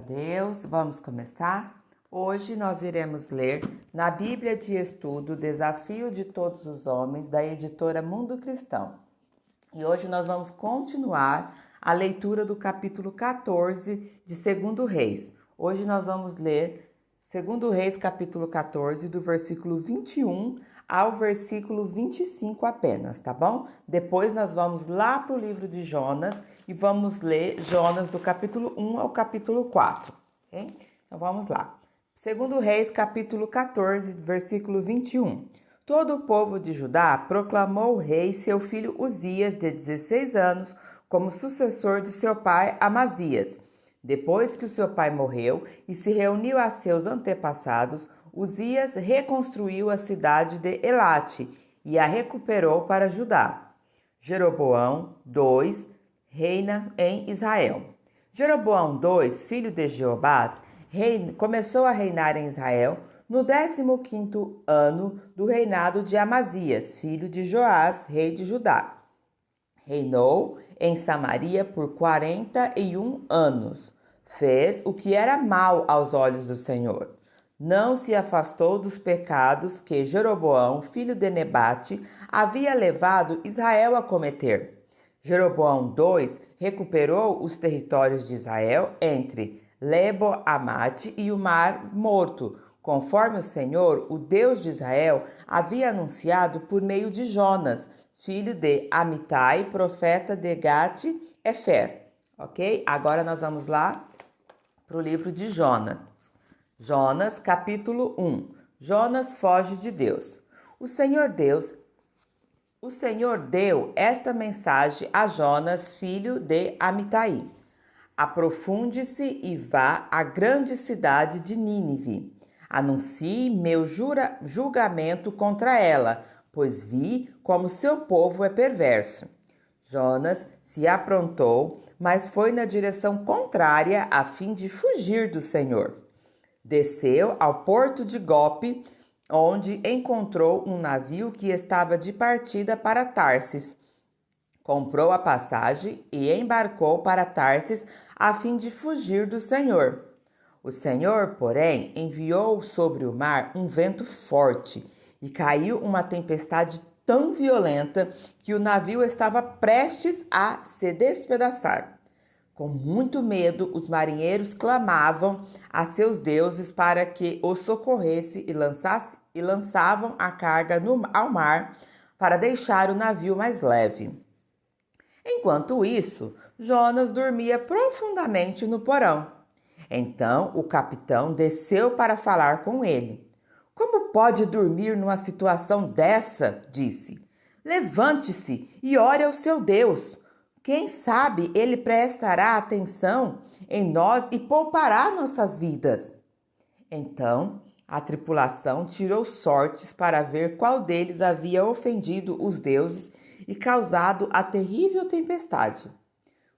Deus, vamos começar? Hoje nós iremos ler na Bíblia de Estudo Desafio de Todos os Homens, da editora Mundo Cristão. E hoje nós vamos continuar a leitura do capítulo 14 de 2 Reis. Hoje nós vamos ler 2 Reis, capítulo 14, do versículo 21 ao versículo 25 apenas, tá bom? Depois nós vamos lá para o livro de Jonas e vamos ler Jonas do capítulo 1 ao capítulo 4, ok? Então vamos lá. 2 Reis, capítulo 14, versículo 21. Todo o povo de Judá proclamou o rei seu filho Uzias, de 16 anos, como sucessor de seu pai Amazias. Depois que o seu pai morreu e se reuniu a seus antepassados, Uzias reconstruiu a cidade de Elate e a recuperou para Judá. Jeroboão II reina em Israel. Jeroboão II, filho de Jeobás, começou a reinar em Israel no 15º ano do reinado de Amazias, filho de Joás, rei de Judá. Reinou em Samaria por 41 anos. Fez o que era mal aos olhos do Senhor. Não se afastou dos pecados que Jeroboão, filho de Nebate, havia levado Israel a cometer. Jeroboão II recuperou os territórios de Israel entre Lebo-Amate e o Mar Morto, conforme o Senhor, o Deus de Israel, havia anunciado por meio de Jonas, filho de Amitai, profeta de Gate-Efer. Ok? Agora nós vamos lá para o livro de Jonas. Jonas, capítulo 1. Jonas foge de Deus. O Senhor deu esta mensagem a Jonas, filho de Amitai. Aprofunde-se e vá à grande cidade de Nínive. Anuncie meu julgamento contra ela, pois vi como seu povo é perverso. Jonas se aprontou, mas foi na direção contrária a fim de fugir do Senhor. Desceu ao porto de Gope, onde encontrou um navio que estava de partida para Tarsis. Comprou a passagem e embarcou para Tarsis a fim de fugir do Senhor. O Senhor, porém, enviou sobre o mar um vento forte e caiu uma tempestade tão violenta que o navio estava prestes a se despedaçar. Com muito medo, os marinheiros clamavam a seus deuses para que os socorresse e lançavam a carga ao mar para deixar o navio mais leve. Enquanto isso, Jonas dormia profundamente no porão. Então o capitão desceu para falar com ele. Como pode dormir numa situação dessa? Disse. Levante-se e ore ao seu Deus. Quem sabe ele prestará atenção em nós e poupará nossas vidas. Então a tripulação tirou sortes para ver qual deles havia ofendido os deuses e causado a terrível tempestade.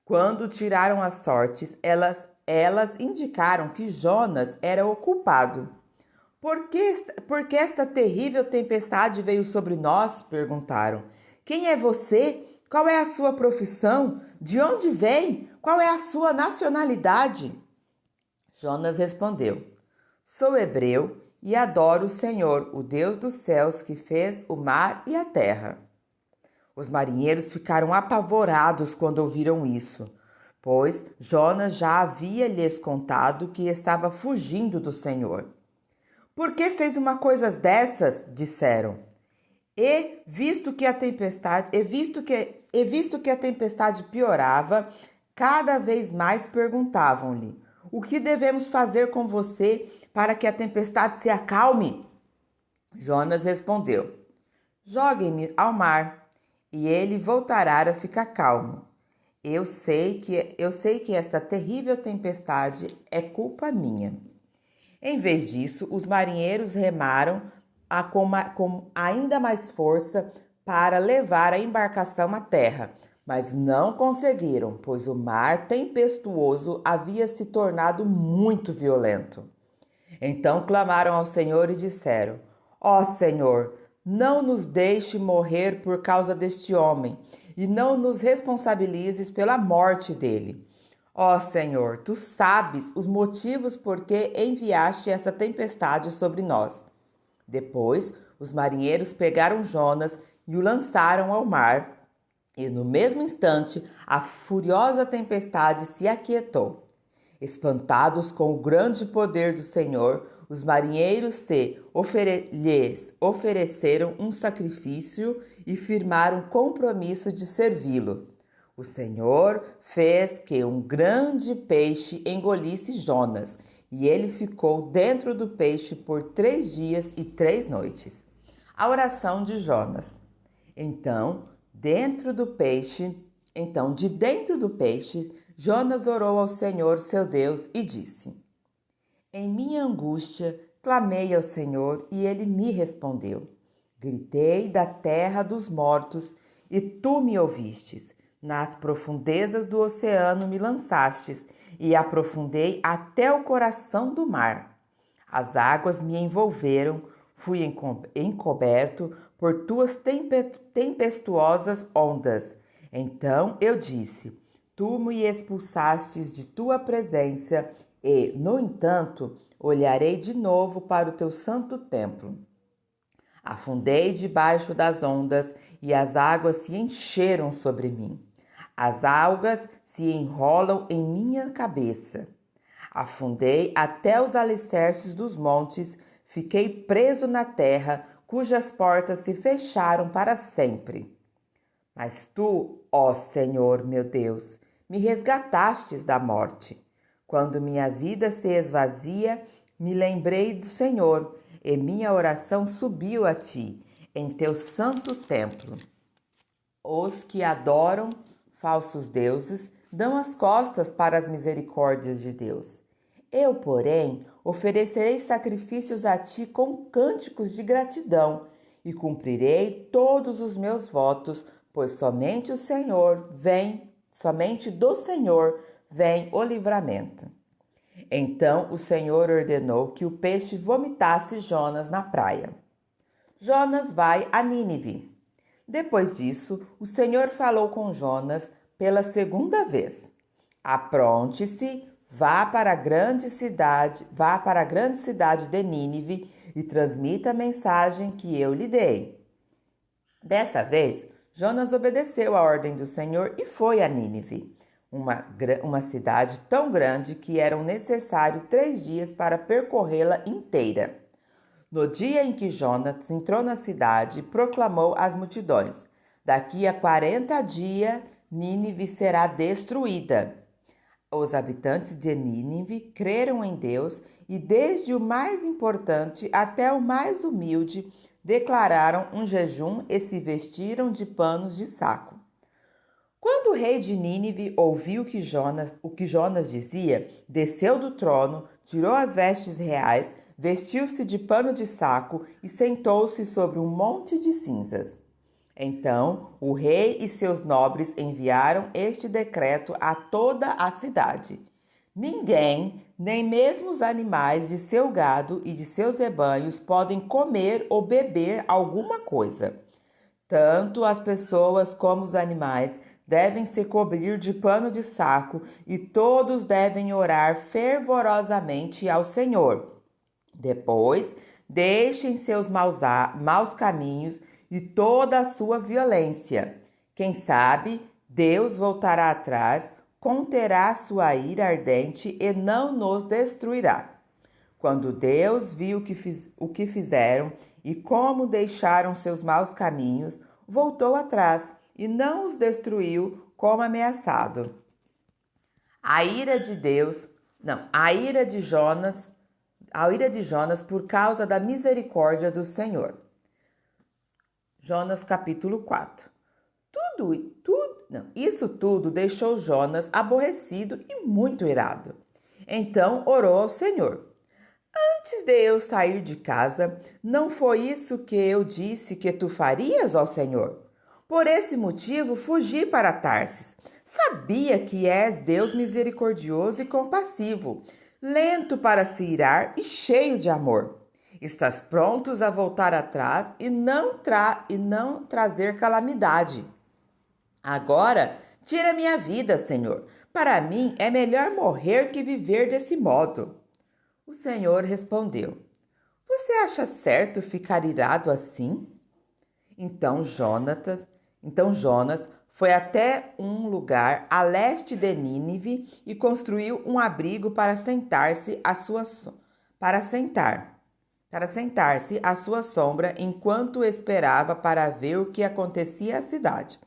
Quando tiraram as sortes, elas indicaram que Jonas era o culpado. Por que esta terrível tempestade veio sobre nós? Perguntaram. Quem é você? Qual é a sua profissão? De onde vem? Qual é a sua nacionalidade? Jonas respondeu. Sou hebreu e adoro o Senhor, o Deus dos céus, que fez o mar e a terra. Os marinheiros ficaram apavorados quando ouviram isso, pois Jonas já havia lhes contado que estava fugindo do Senhor. Por que fez uma coisa dessas? Disseram. Visto que a tempestade piorava, cada vez mais perguntavam-lhe: o que devemos fazer com você para que a tempestade se acalme? Jonas respondeu: joguem-me ao mar, e ele voltará a ficar calmo. Eu sei que esta terrível tempestade é culpa minha. Em vez disso, os marinheiros remaram com ainda mais força para levar a embarcação à terra, mas não conseguiram, pois o mar tempestuoso havia se tornado muito violento. Então clamaram ao Senhor e disseram: Ó Senhor, não nos deixe morrer por causa deste homem, e não nos responsabilizes pela morte dele. Ó Senhor, tu sabes os motivos por que enviaste essa tempestade sobre nós. Depois, os marinheiros pegaram Jonas e o lançaram ao mar, e no mesmo instante a furiosa tempestade se aquietou. Espantados com o grande poder do Senhor, os marinheiros lhes ofereceram um sacrifício e firmaram compromisso de servi-lo. O Senhor fez que um grande peixe engolisse Jonas, e ele ficou dentro do peixe por 3 dias e 3 noites. A oração de Jonas. De dentro do peixe, Jonas orou ao Senhor, seu Deus, e disse: Em minha angústia, clamei ao Senhor, e ele me respondeu. Gritei da terra dos mortos, e tu me ouvistes. Nas profundezas do oceano me lançastes, e aprofundei até o coração do mar. As águas me envolveram, fui encoberto por tuas tempestuosas ondas. Então eu disse: Tu me expulsastes de tua presença, e, no entanto, olharei de novo para o teu santo templo. Afundei debaixo das ondas, e as águas se encheram sobre mim. As algas se enrolam em minha cabeça. Afundei até os alicerces dos montes, fiquei preso na terra, cujas portas se fecharam para sempre. Mas tu, ó Senhor meu Deus, me resgatastes da morte. Quando minha vida se esvazia, me lembrei do Senhor, e minha oração subiu a ti, em teu santo templo. Os que adoram falsos deuses dão as costas para as misericórdias de Deus. Eu, porém, oferecerei sacrifícios a ti com cânticos de gratidão e cumprirei todos os meus votos, pois somente do Senhor vem o livramento. Então o Senhor ordenou que o peixe vomitasse Jonas na praia. Jonas vai a Nínive. Depois disso, o Senhor falou com Jonas pela segunda vez. Apronte-se, vá para a grande cidade de Nínive e transmita a mensagem que eu lhe dei. Dessa vez, Jonas obedeceu à ordem do Senhor e foi a Nínive, uma cidade tão grande que eram necessários 3 dias para percorrê-la inteira. No dia em que Jonas entrou na cidade, proclamou às multidões: Daqui a 40 dias, Nínive será destruída. Os habitantes de Nínive creram em Deus e, desde o mais importante até o mais humilde, declararam um jejum e se vestiram de panos de saco. Quando o rei de Nínive ouviu o que Jonas dizia, desceu do trono, tirou as vestes reais, vestiu-se de pano de saco e sentou-se sobre um monte de cinzas. Então o rei e seus nobres enviaram este decreto a toda a cidade: Ninguém, nem mesmo os animais de seu gado e de seus rebanhos, podem comer ou beber alguma coisa. Tanto as pessoas como os animais devem se cobrir de pano de saco e todos devem orar fervorosamente ao Senhor. Depois, deixem seus maus caminhos e toda a sua violência. Quem sabe, Deus voltará atrás, conterá sua ira ardente e não nos destruirá. Quando Deus viu o que fizeram e como deixaram seus maus caminhos, voltou atrás e não os destruiu como ameaçado. A ira de Jonas por causa da misericórdia do Senhor. Jonas capítulo 4. Isso tudo deixou Jonas aborrecido e muito irado. Então orou ao Senhor: Antes de eu sair de casa, não foi isso que eu disse que tu farias, ó Senhor? Por esse motivo fugi para Tarsis. Sabia que és Deus misericordioso e compassivo, lento para se irar e cheio de amor. Estás prontos a voltar atrás e não trazer calamidade. Agora, tira minha vida, Senhor, Para mim é melhor morrer que viver desse modo. O Senhor respondeu: Você acha certo ficar irado assim? Então Jonas foi até um lugar a leste de Nínive e construiu um abrigo para sentar-se à sua sombra enquanto esperava para ver o que acontecia à cidade.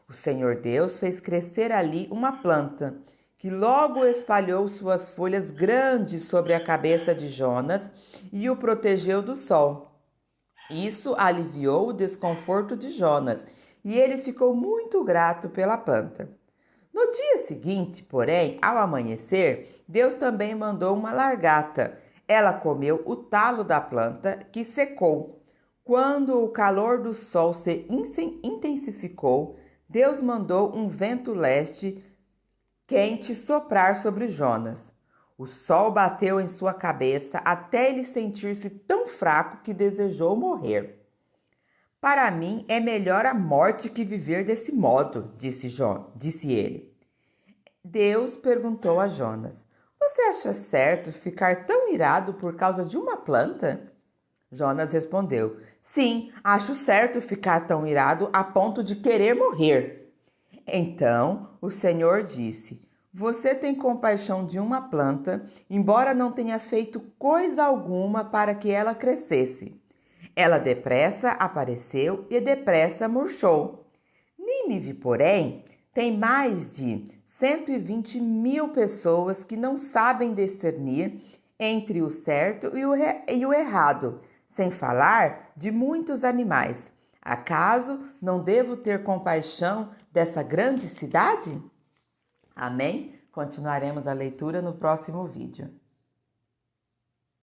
O Senhor Deus fez crescer ali uma planta que logo espalhou suas folhas grandes sobre a cabeça de Jonas e o protegeu do sol. Isso aliviou o desconforto de Jonas e ele ficou muito grato pela planta. No dia seguinte, porém, ao amanhecer, Deus também mandou uma largata. Ela comeu o talo da planta, que secou. Quando o calor do sol se intensificou, Deus mandou um vento leste quente soprar sobre Jonas. O sol bateu em sua cabeça até ele sentir-se tão fraco que desejou morrer. Para mim é melhor a morte que viver desse modo, disse ele. Deus perguntou a Jonas: Você acha certo ficar tão irado por causa de uma planta? Jonas respondeu: Sim, acho certo ficar tão irado a ponto de querer morrer. Então o Senhor disse: Você tem compaixão de uma planta, embora não tenha feito coisa alguma para que ela crescesse. Ela depressa apareceu e depressa murchou. Nínive, porém, tem mais de 120.000 pessoas que não sabem discernir entre o certo e o errado, sem falar de muitos animais. Acaso não devo ter compaixão dessa grande cidade? Amém? Continuaremos a leitura no próximo vídeo.